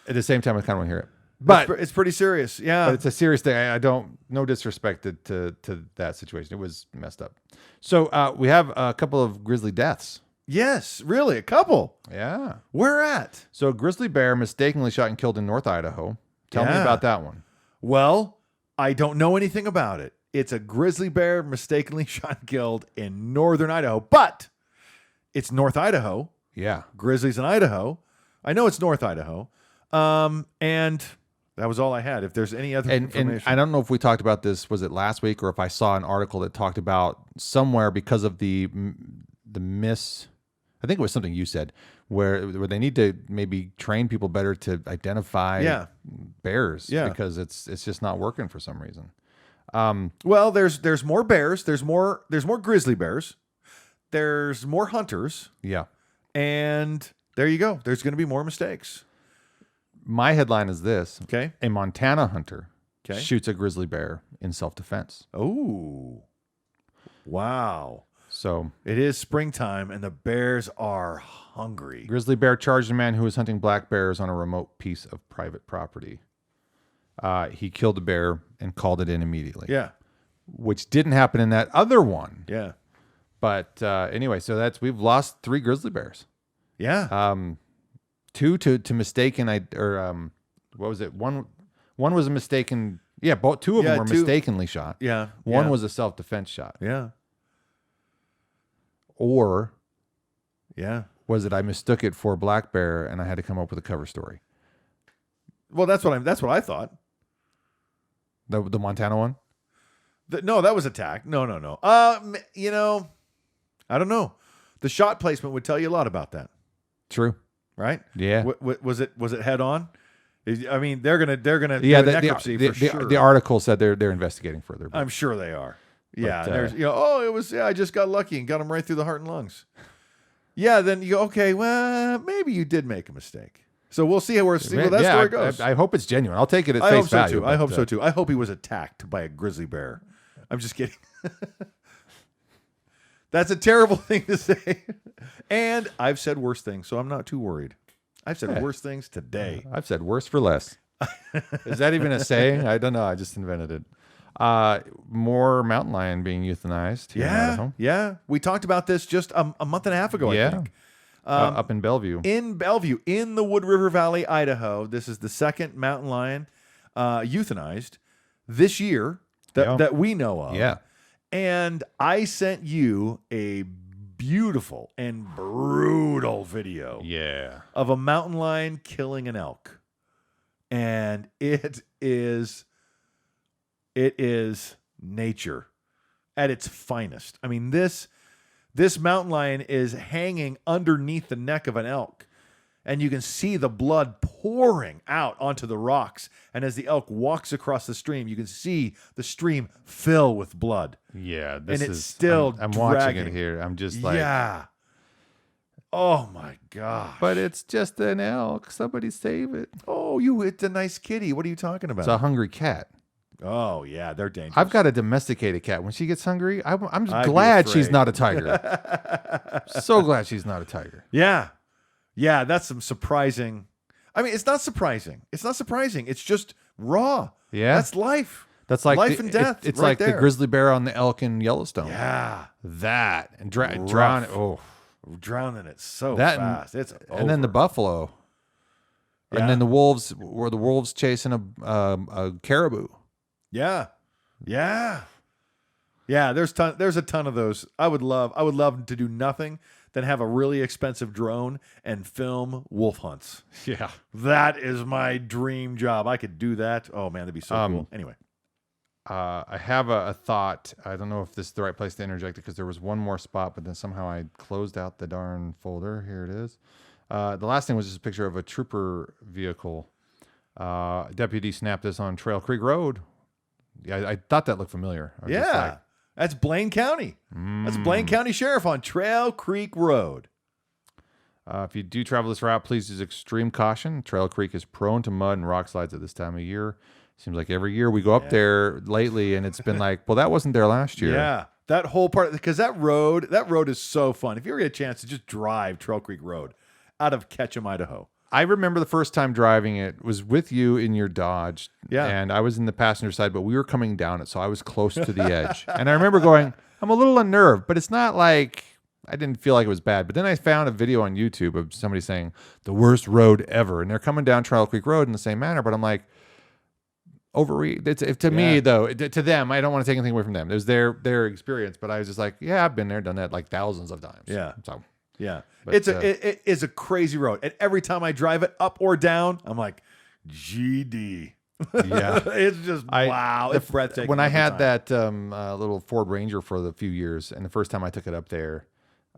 At the same time, I kind of want to hear it. But it's pretty serious. Yeah. But it's a serious thing. I don't, no disrespect to that situation. It was messed up. So we have a couple of grizzly deaths. Yes, really, a couple. Yeah. Where at? So a grizzly bear mistakenly shot and killed in North Idaho. Tell me about that one. Well, I don't know anything about it. It's a grizzly bear mistakenly shot and killed in northern Idaho, but it's North Idaho. Yeah. Grizzlies in Idaho. I know it's North Idaho. And that was all I had. If there's any other information. And I don't know if we talked about this, was it last week, or if I saw an article that talked about somewhere because of the I think it was something you said, where they need to maybe train people better to identify bears because it's just not working for some reason. Well, there's more bears. There's more grizzly bears. There's more hunters. Yeah. And there you go. There's going to be more mistakes. My headline is this. Okay. A Montana hunter shoots a grizzly bear in self-defense. Oh, wow. So it is springtime and the bears are hungry. Grizzly bear charged a man who was hunting black bears on a remote piece of private property. He killed the bear and called it in immediately. Yeah. Which didn't happen in that other one. Yeah. But anyway, so we've lost 3 grizzly bears. Yeah. 2 to mistaken, what was it? One was a mistaken. Yeah, both 2 of them were mistakenly shot. Yeah. One was a self-defense shot. Yeah. Or was it I mistook it for a black bear and I had to come up with a cover story? Well, that's what I thought. The Montana one? No, that was attack. No. I don't know. The shot placement would tell you a lot about that. True. Right? Yeah. Was it head on? I mean, they're gonna do necropsy for sure. The article said they're investigating further. I'm sure they are. Yeah. But, there's I just got lucky and got them right through the heart and lungs. Yeah. Then you go, okay, well, maybe you did make a mistake. So we'll see where that story goes. I hope it's genuine. I'll take it at face value. I hope so too. I hope he was attacked by a grizzly bear. I'm just kidding. That's a terrible thing to say. And I've said worse things, so I'm not too worried. I've said worse things today. I've said worse for less. Is that even a saying? I don't know. I just invented it. More mountain lion being euthanized. Here in Idaho. Yeah. We talked about this just a month and a half ago, I think. Up in Bellevue. In the Wood River Valley, Idaho. This is the second mountain lion euthanized this year that we know of. Yeah. And I sent you a beautiful and brutal video of a mountain lion killing an elk. And it is nature at its finest. I mean, this mountain lion is hanging underneath the neck of an elk, and you can see the blood pouring out onto the rocks. And as the elk walks across the stream, you can see the stream fill with blood. Yeah, still I'm dragging. watching it here. I'm just like, yeah. Oh my gosh. But it's just an elk. Somebody save it. Oh, it's a nice kitty. What are you talking about? It's a hungry cat. Oh yeah, they're dangerous. I've got a domesticated cat. When she gets hungry, I'm just glad she's not a tiger. So glad she's not a tiger. Yeah. Yeah, that's some surprising. I mean, it's not surprising. It's just raw. Yeah. That's life. That's like life and death. It's right like there. the grizzly bear on the elk in Yellowstone. Yeah. That. And drown it. Oh. Drowning it so that fast. It's over. And then the buffalo. Yeah. And then the wolves, were the wolves chasing a caribou. Yeah. Yeah. Yeah, there's a ton of those. I would love to do nothing than have a really expensive drone and film wolf hunts. Yeah. That is my dream job. I could do that. Oh man, that'd be so cool. Anyway. I have a thought. I don't know if this is the right place to interject it because there was one more spot, but then somehow I closed out the darn folder. Here it is. The last thing was just a picture of a trooper vehicle. Deputy snapped this on Trail Creek Road. Yeah, I thought that looked familiar. Yeah. That's Blaine County. That's Blaine County Sheriff on Trail Creek Road. If you do travel this route, please use extreme caution. Trail Creek is prone to mud and rock slides at this time of year. Seems like every year we go up there lately, and it's been like, well, that wasn't there last year. Yeah, that whole part, because that road is so fun. If you ever get a chance to just drive Trail Creek Road out of Ketchum, Idaho. I remember the first time driving it was with you in your Dodge. Yeah. And I was in the passenger side, but we were coming down it, so I was close to the edge. And I remember going, I'm a little unnerved, but it's not like I didn't feel like it was bad. But then I found a video on YouTube of somebody saying the worst road ever, and they're coming down Trail Creek Road in the same manner. But I'm like, to me though, to them, I don't want to take anything away from them. It was their experience, but I was just like, yeah, I've been there, done that like thousands of times. Yeah. So. Yeah, But, it is a crazy road, and every time I drive it up or down, I'm like, GD. Yeah, It's just wow. It's breathtaking. When I every had time. that little Ford Ranger for the few years, and the first time I took it up there,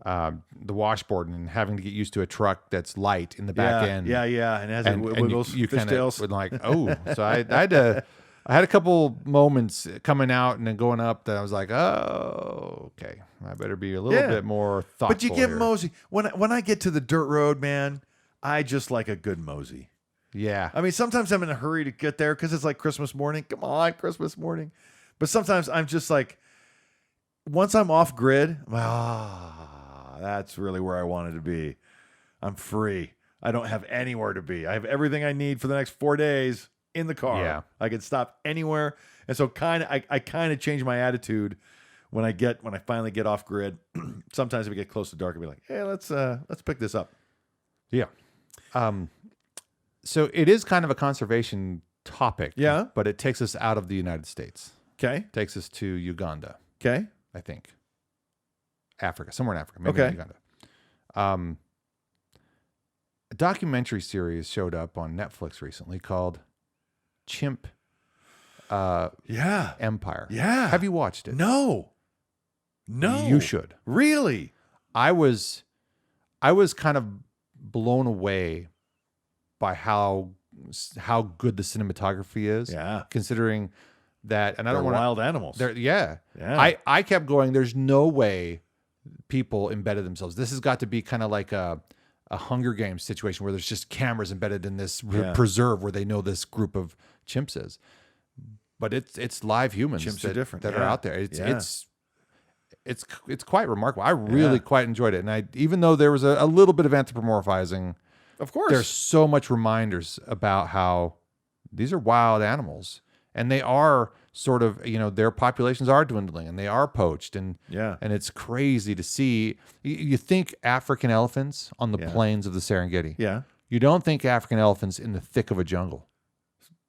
the washboard and having to get used to a truck that's light in the back end. Yeah, and it has wiggles, you kind fishtails. of like, oh, so I had a couple moments coming out and then going up that I was like, oh, okay, I better be a little bit more thoughtful. But you get here. mosey. When I get to the dirt road, man, I just like a good mosey. Yeah, I mean, sometimes I'm in a hurry to get there because it's like Christmas morning. Come on, Christmas morning. But sometimes I'm just like, once I'm off grid, that's really where I wanted to be. I'm free. I don't have anywhere to be. I have everything I need for the next 4 days in the car. Yeah. I can stop anywhere. And so I kind of change my attitude when I finally get off grid. Sometimes if we get close to dark, I'll be like, hey, let's pick this up. yeah. So it is kind of a conservation topic. Yeah. But it takes us out of the United States. Okay. Takes us to Uganda. Okay. I think. Africa, somewhere in Africa, maybe Okay. in Uganda. A documentary series showed up on Netflix recently called Chimp Yeah. Empire. Yeah. Have you watched it? No. You should. Really? I was kind of blown away by how good the cinematography is. Yeah. Considering that, and I They're don't want wild animals. Yeah. Yeah. I kept going, there's no way people embedded themselves. This has got to be kind of like a Hunger Games situation where there's just cameras embedded in this preserve where they know this group of chimps is. But it's live humans Chimps are different. that are Yeah. out there. Yeah. It's quite remarkable. I really quite enjoyed it. And even though there was a little bit of anthropomorphizing, Of course. there's so much reminders about how these are wild animals. And they are sort of, their populations are dwindling and they are poached. And it's crazy to see. You think African elephants on the plains of the Serengeti. Yeah. You don't think African elephants in the thick of a jungle.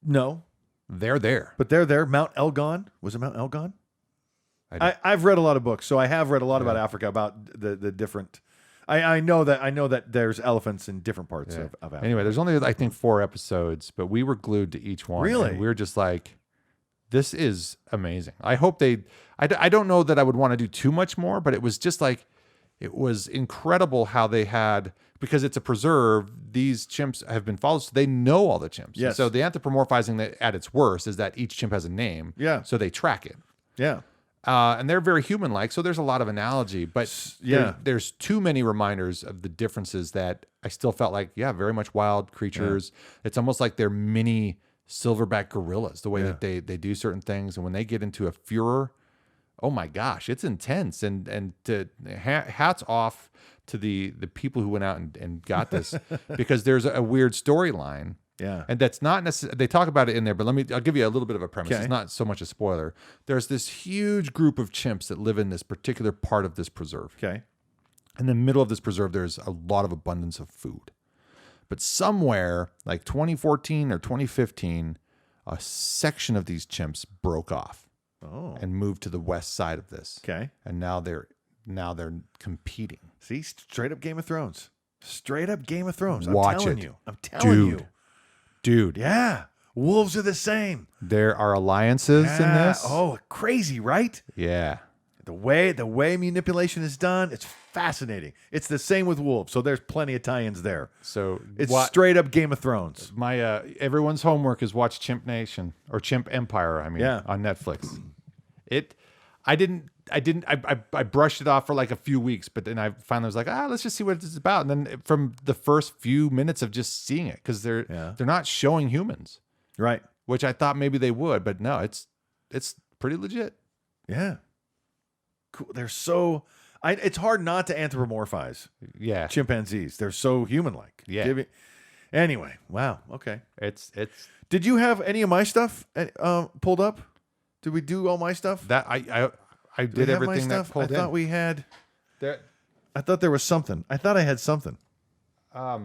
No. They're there. But they're there. Mount Elgon. Was it Mount Elgon? I've read a lot of books, so I have read a lot about Africa, about the different. I know that there's elephants in different parts of Africa. Anyway, there's only, I think, 4 episodes, but we were glued to each one. Really? And we were just like, this is amazing. I hope I don't know that I would want to do too much more, but it was just like, it was incredible how they had, because it's a preserve, these chimps have been followed, so they know all the chimps. Yes. So the anthropomorphizing that at its worst is that each chimp has a name. Yeah. So they track it. Yeah. And they're very human-like, so there's a lot of analogy, but there's too many reminders of the differences that I still felt like, very much wild creatures. It's almost like they're mini silverback gorillas, the way that they do certain things. And when they get into a furor, oh my gosh, it's intense. And hats off to the people who went out and got this, because there's a weird storyline. Yeah. And that's not necessarily, they talk about it in there, but I'll give you a little bit of a premise. Okay. It's not so much a spoiler. There's this huge group of chimps that live in this particular part of this preserve. Okay. In the middle of this preserve, there's a lot of abundance of food. But somewhere, like 2014 or 2015, a section of these chimps broke off and moved to the west side of this. Okay. And now they're competing. See, straight up Game of Thrones. Straight up Game of Thrones. Watch I'm telling it. you. I'm telling you. Dude. Yeah. Wolves are the same. There are alliances in this. Oh, crazy, right? Yeah. The way manipulation is done, it's fascinating. It's the same with wolves, so there's plenty of tie-ins there. So It's straight up Game of Thrones. my everyone's homework is watch Chimp Nation or Chimp Empire, on Netflix. I brushed it off for like a few weeks, but then I finally was like, let's just see what it's about. And then from the first few minutes of just seeing it, because they're not showing humans, Right. which I thought maybe they would, but no, it's pretty legit. Yeah. Cool. They're so it's hard not to anthropomorphize Yeah. chimpanzees. They're so human-like. Yeah. Anyway, wow. Okay. It's Did you have any of my stuff pulled up? Did we do all my stuff? that I Did we did have my everything that stuff? pulled I thought in. we had. That, I thought there was something. I thought I had something. I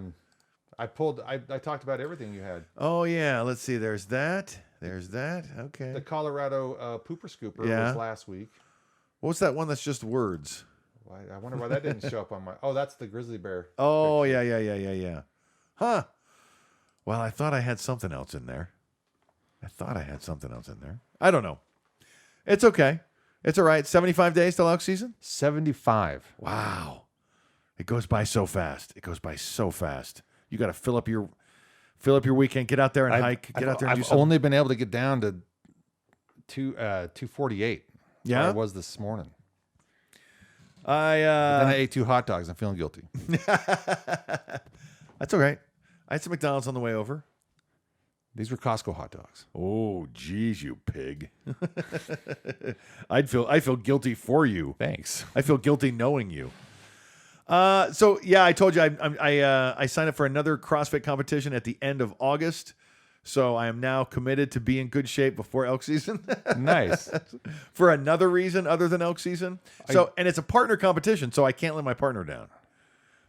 talked about everything you had. Oh yeah. Let's see. There's that. There's that. Okay. The Colorado pooper scooper Yeah. was last week. What's that one that's just words? I wonder why that didn't show up on my. Oh, that's the grizzly bear. Oh yeah. Huh. Well, I thought I had something else in there. I don't know. It's okay. It's all right. 75 days till elk season. 75. Wow. It goes by so fast. You got to fill up your weekend. Get out there and hike. Get out there and do I've something. only been able to get down to 248. Yeah? I was this morning. Then I I ate 2 hot dogs. I'm feeling guilty. That's all right. I had some McDonald's on the way over. These were Costco hot dogs. Oh, geez, you pig. I feel guilty for you. Thanks. I feel guilty knowing you. So yeah, I told you I signed up for another CrossFit competition at the end of August. So I am now committed to be in good shape before elk season. Nice. For another reason other than elk season. And it's a partner competition, so I can't let my partner down.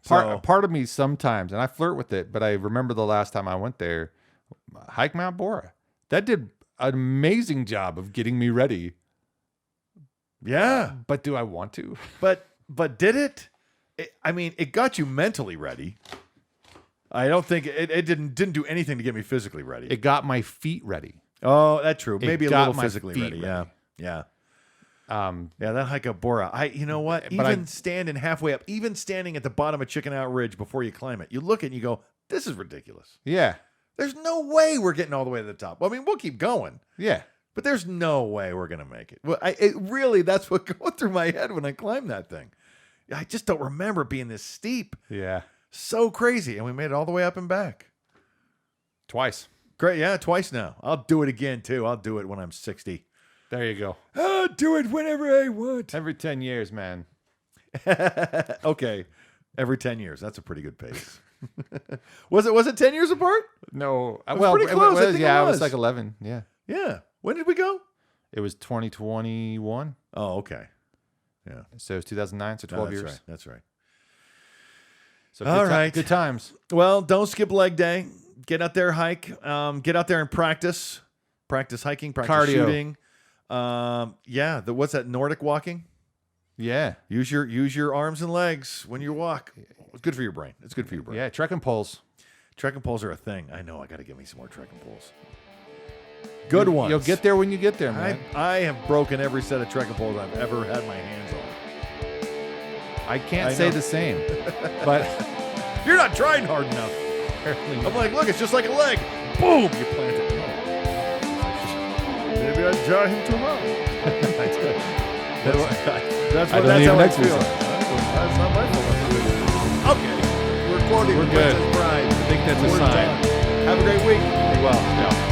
Part of me sometimes, and I flirt with it, but I remember the last time I went there, hike Mount Bora. That did an amazing job of getting me ready. Yeah. But do I want to? But did it? I mean, it got you mentally ready. I don't think it didn't do anything to get me physically ready. It got my feet ready. Oh, that's true. Maybe a got little my physically feet ready. ready. Yeah. That hike up Bora. You know what? Standing halfway up, even standing at the bottom of Chicken Out Ridge before you climb it, you look at it and you go, "This is ridiculous. Yeah. There's no way we're getting all the way to the top." Well, I mean, we'll keep going. Yeah. But there's no way we're gonna make it. Well, that's what going through my head when I climbed that thing. I just don't remember it being this steep. Yeah. So crazy, and we made it all the way up and back. Twice. Great, yeah, twice now. I'll do it again too. I'll do it when I'm 60. There you go. I'll do it whenever I want. Every 10 years, man. Okay, every 10 years. That's a pretty good pace. Was it 10 years apart? No. It was pretty close. I think it was. was like 11. Yeah. Yeah. When did we go? It was 2021. Oh, okay. Yeah. So it's 2009, so 12 years. That's right. So All right. Good times. Well, don't skip leg day. Get out there, hike. Get out there and practice. Practice hiking, practice Cardio. shooting. What's that, Nordic walking? Yeah. Use your arms and legs when you walk. It's good for your brain. It's good for your brain. Yeah, trekking poles. Trekking poles are a thing. I know. I got to get me some more trekking poles. Good ones. You'll get there when you get there, man. I have broken every set of trekking poles I've ever had my hands on. I can't say the same, but you're not trying hard enough. I'm like, look, it's just like a leg. Boom, you plant it. Maybe I jar him too much. That's how I feel. That's not my fault. Okay, we're recording. We're good. Princess Bride. I think that's a We're sign. done. Have a great week. Well, yeah.